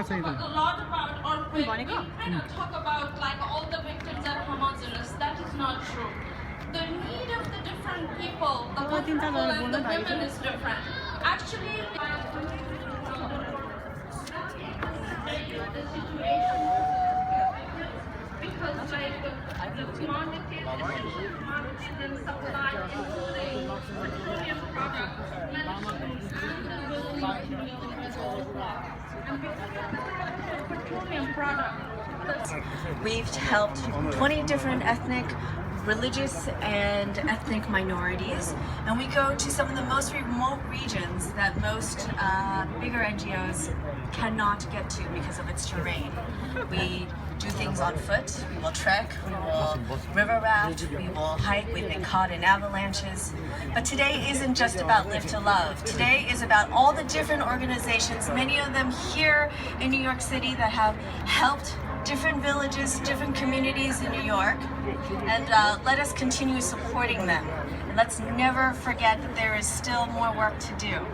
talk a lot about earthquake. We kind of talk about like all the victims are homogeneous. That is not true. The need of the different people, the people and the women is different. Actually, the situation because like the commodities, essential commodities and supply, including petroleum products, medicines, and because of petroleum products. We've helped 20 different ethnic, religious and ethnic minorities, and we go to some of the most remote regions that most bigger NGOs cannot get to because of its terrain. We do things on foot, we will trek, we will river raft, we will hike, we've been caught in avalanches. But today isn't just about Live to Love. Today is about all the different organizations, many of them here in New York City, that have helped different villages, different communities in New York, and let us continue supporting them. And let's never forget that there is still more work to do.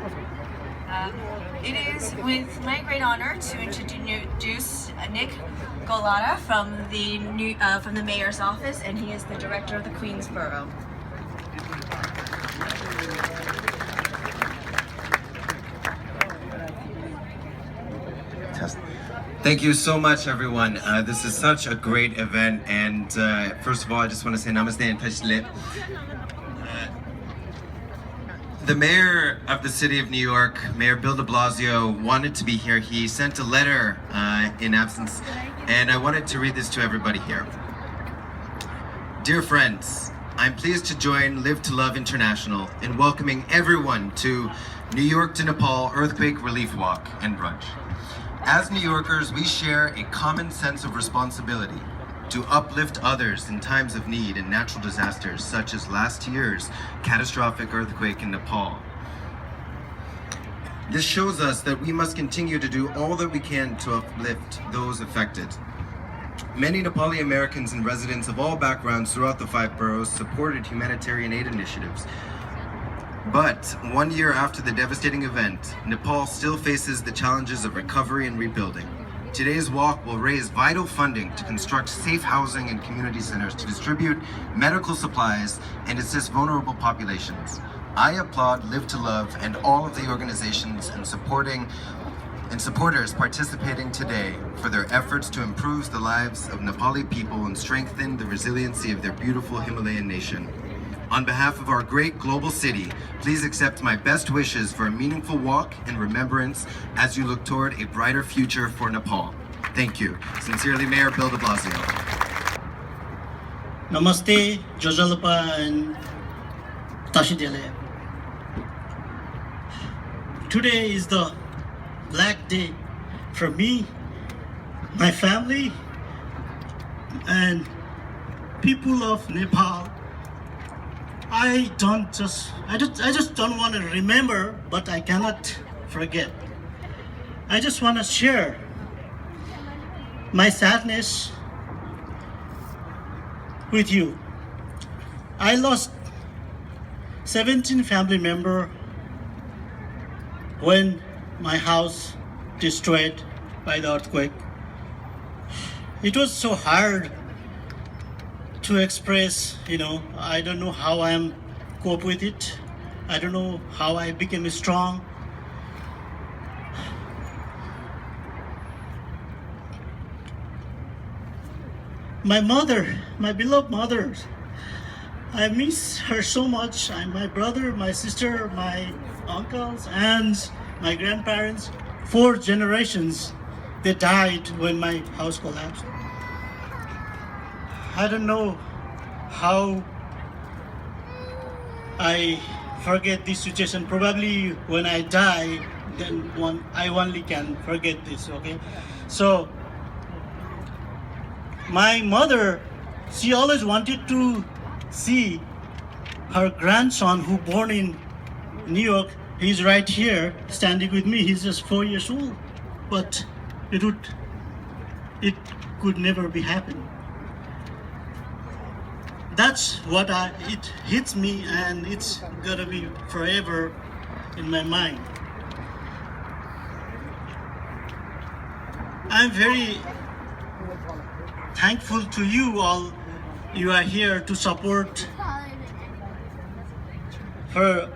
It is with my great honor to introduce Nick Golada from the mayor's office, and he is the director of the Queensborough. Thank you so much, everyone. This is such a great event, and first of all, I just want to say namaste and tashlip. The mayor of the city of New York, Mayor Bill de Blasio, wanted to be here. He sent a letter in absence, and I wanted to read this to everybody here. Dear friends, I'm pleased to join Live to Love International in welcoming everyone to New York to Nepal Earthquake Relief Walk and Brunch. As New Yorkers, we share a common sense of responsibility to uplift others in times of need and natural disasters, such as last year's catastrophic earthquake in Nepal. This shows us that we must continue to do all that we can to uplift those affected. Many Nepali Americans and residents of all backgrounds throughout the 5 boroughs supported humanitarian aid initiatives. But 1 year after the devastating event, Nepal still faces the challenges of recovery and rebuilding. Today's walk will raise vital funding to construct safe housing and community centers, to distribute medical supplies and assist vulnerable populations. I applaud Live to Love and all of the organizations and supporters participating today for their efforts to improve the lives of Nepali people and strengthen the resiliency of their beautiful Himalayan nation. On behalf of our great global city, please accept my best wishes for a meaningful walk and remembrance as you look toward a brighter future for Nepal. Thank you. Sincerely, Mayor Bill de Blasio. Namaste, Jojalapa and Tashidele. Today is the black day for me, my family, and people of Nepal. I just don't want to remember, but I cannot forget. I just want to share my sadness with you. I lost 17 family members when my house destroyed by the earthquake. It was so hard to express, I don't know how I cope with it. I don't know how I became strong. My mother, my beloved mother, I miss her so much. My brother, my sister, my uncles, aunts, my grandparents, 4 generations, they died when my house collapsed. I don't know how I forget this situation. Probably when I die, then I only can forget this, okay? So, my mother, she always wanted to see her grandson who born in New York. He's right here standing with me. He's just 4 years old, but it could never be happen. That's what it hits me, and it's gonna be forever in my mind. I'm very thankful to you all. You are here to support for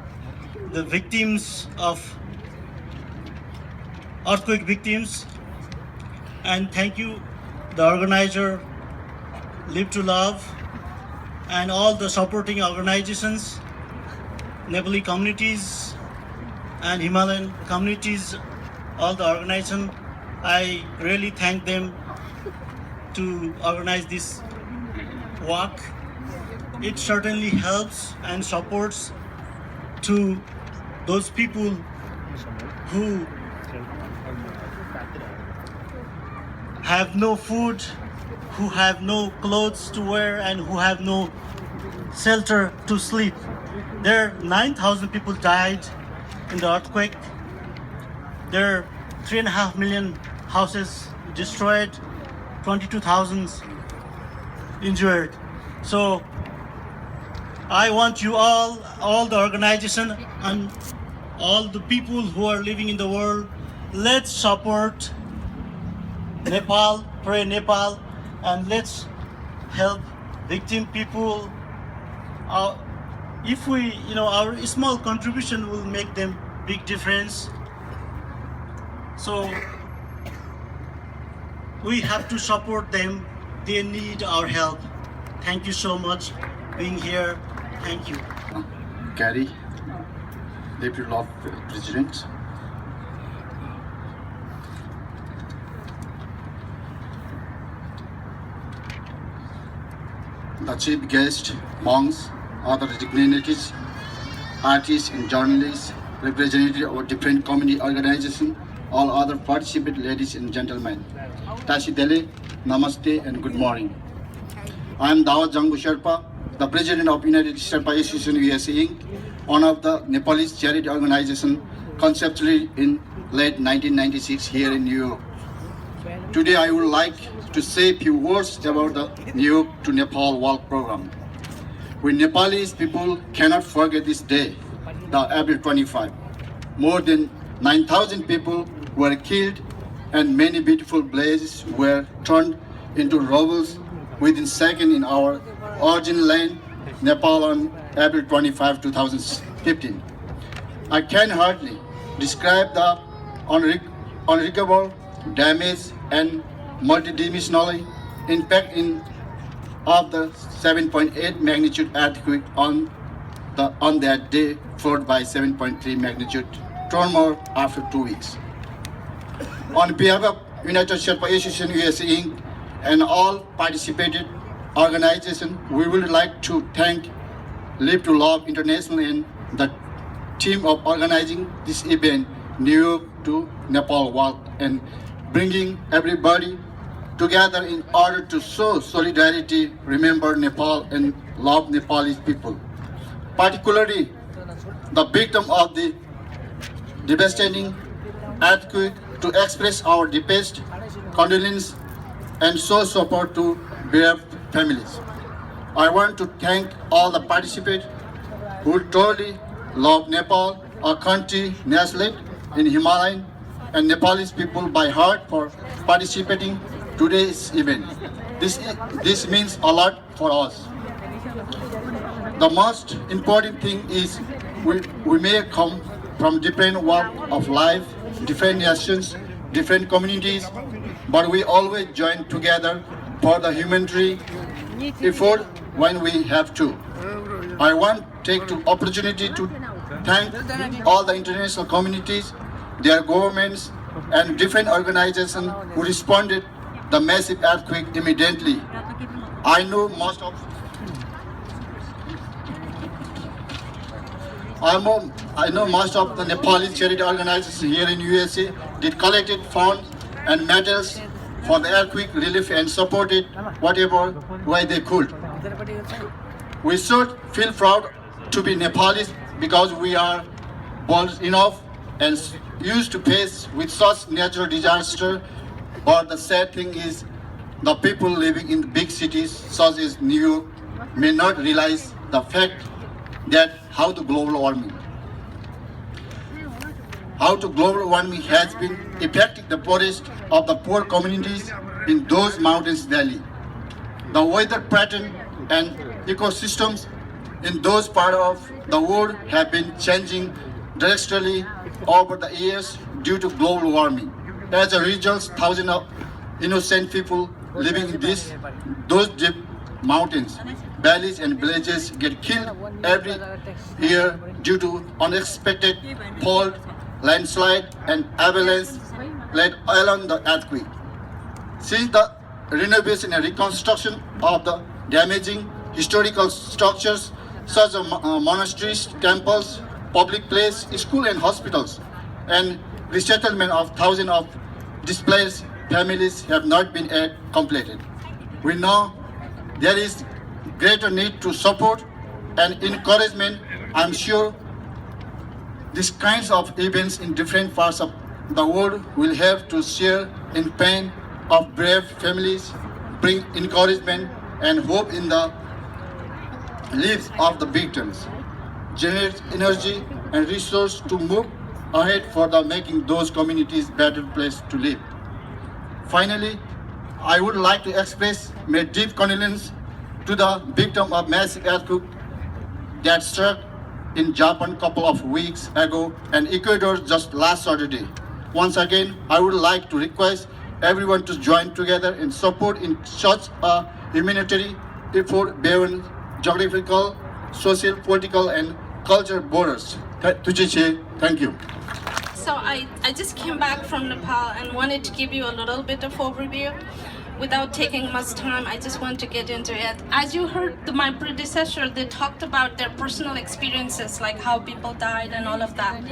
the victims of earthquake victims, and thank you the organizer Live to Love and all the supporting organizations, Nepali communities and Himalayan communities, all the organizations. I really thank them to organize this walk. It certainly helps and supports to those people who have no food, who have no clothes to wear, and who have no shelter to sleep. There 9,000 people died in the earthquake. There are 3.5 million houses destroyed, 22,000 injured. So I want you all the organization and all the people who are living in the world, let's support Nepal, pray Nepal, and let's help victim people. If we, our small contribution will make them big difference. So we have to support them. They need our help. Thank you so much being here. Thank you. Gary, Deputy Law President. The chief guest, monks, other dignitaries, artists and journalists, representatives of different community organizations, all other participants, ladies and gentlemen. Tashi Dele, Namaste and good morning. I am Dawat Jangbu Sherpa, the President of United Sherpa Association USA Inc., one of the Nepalese charity organization conceptually in late 1996 here in New York. Today I would like to say a few words about the New York to Nepal Walk program. We Nepalese people cannot forget this day, the April 25. More than 9,000 people were killed and many beautiful places were turned into rubble within seconds in our origin land, Nepal on April 25, 2015. I can hardly describe the unrecoverable damage and multidimensional impact of the 7.8 magnitude earthquake on that day, followed by 7.3 magnitude tremor after 2 weeks. On behalf of United Sherpa Association USA Inc. and all participated organizations, we would like to thank Live to Love International and the team of organizing this event, New York to Nepal Walk, and bringing everybody together in order to show solidarity, remember Nepal, and love Nepalese people. Particularly the victim of the devastating earthquake, to express our deepest condolence and show support to bereaved families. I want to thank all the participants who truly love Nepal, a country nestled in Himalayan and Nepalese people by heart for participating today's event. This means a lot for us. The most important thing is we may come from different walks of life, different nations, different communities, but we always join together for the humanitarian effort when we have to. I want to take the opportunity to thank all the international communities, their governments, and different organizations who responded the massive earthquake immediately. I know most of the Nepali charity organizations here in USA did collected funds and metals for the earthquake relief and supported whatever way they could. We should feel proud to be Nepalis because we are bold enough and used to face with such natural disaster. But the sad thing is, the people living in the big cities such as New York may not realize the fact that how the global warming. how to global warming has been affecting the poorest of the poor communities in those mountains valley. The weather pattern and ecosystems in those parts of the world have been changing drastically over the years due to global warming. As a result, thousands of innocent people living in those deep mountains, valleys and villages get killed every year due to unexpected fault, landslide and avalanche led along the earthquake. Since the renovation and reconstruction of the damaging historical structures such as monasteries, temples, public places, schools and hospitals, and resettlement of thousands of displaced families have not been yet completed. We know there is greater need to support and encouragement. I'm sure these kinds of events in different parts of the world will have to share in pain of brave families, bring encouragement and hope in the lives of the victims, generate energy and resources to move ahead for the making those communities better place to live. Finally, I would like to express my deep condolence to the victim of massive earthquake that struck in Japan a couple of weeks ago and Ecuador just last Saturday. Once again, I would like to request everyone to join together in support in such a humanitarian effort beyond geographical, social, political, and cultural borders. Thank you. So I just came back from Nepal and wanted to give you a little bit of overview. Without taking much time, I just want to get into it. As you heard my predecessor, they talked about their personal experiences, like how people died and all of that.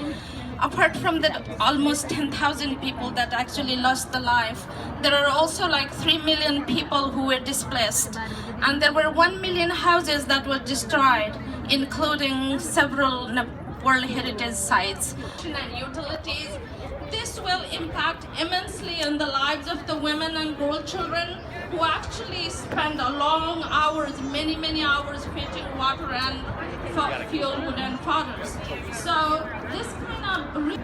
Apart from that, almost 10,000 people that actually lost their life, there are also like 3 million people who were displaced. And there were 1 million houses that were destroyed, including several World Heritage Sites and utilities. This will impact immensely on the lives of the women and girl children who actually spend a long hours, many hours fetching water and fuel, wood and fodder. So this kind of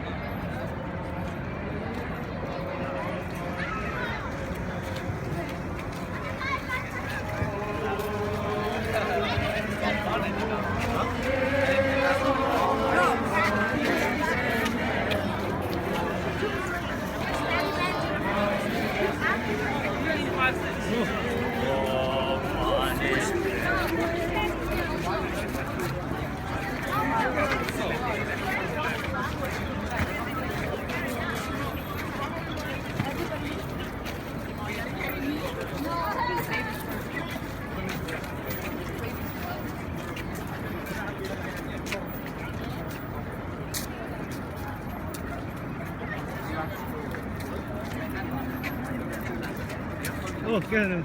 Okay.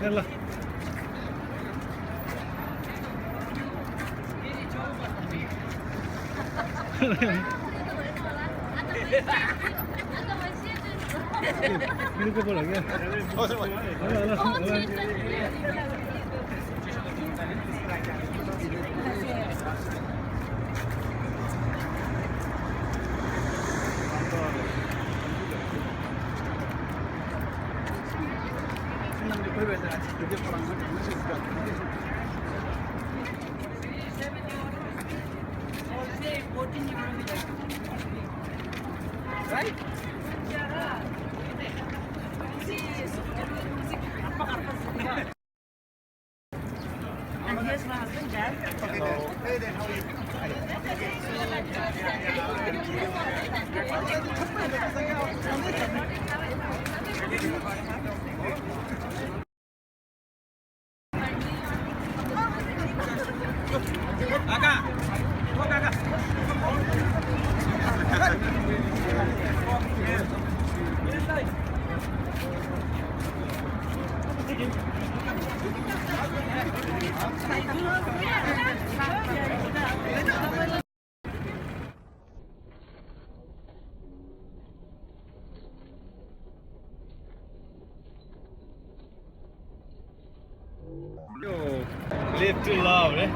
Yalla. Ini apa lagi? Oh, sama. Right? And here's my husband, Dad. Hey there, how are you? Live to love, eh?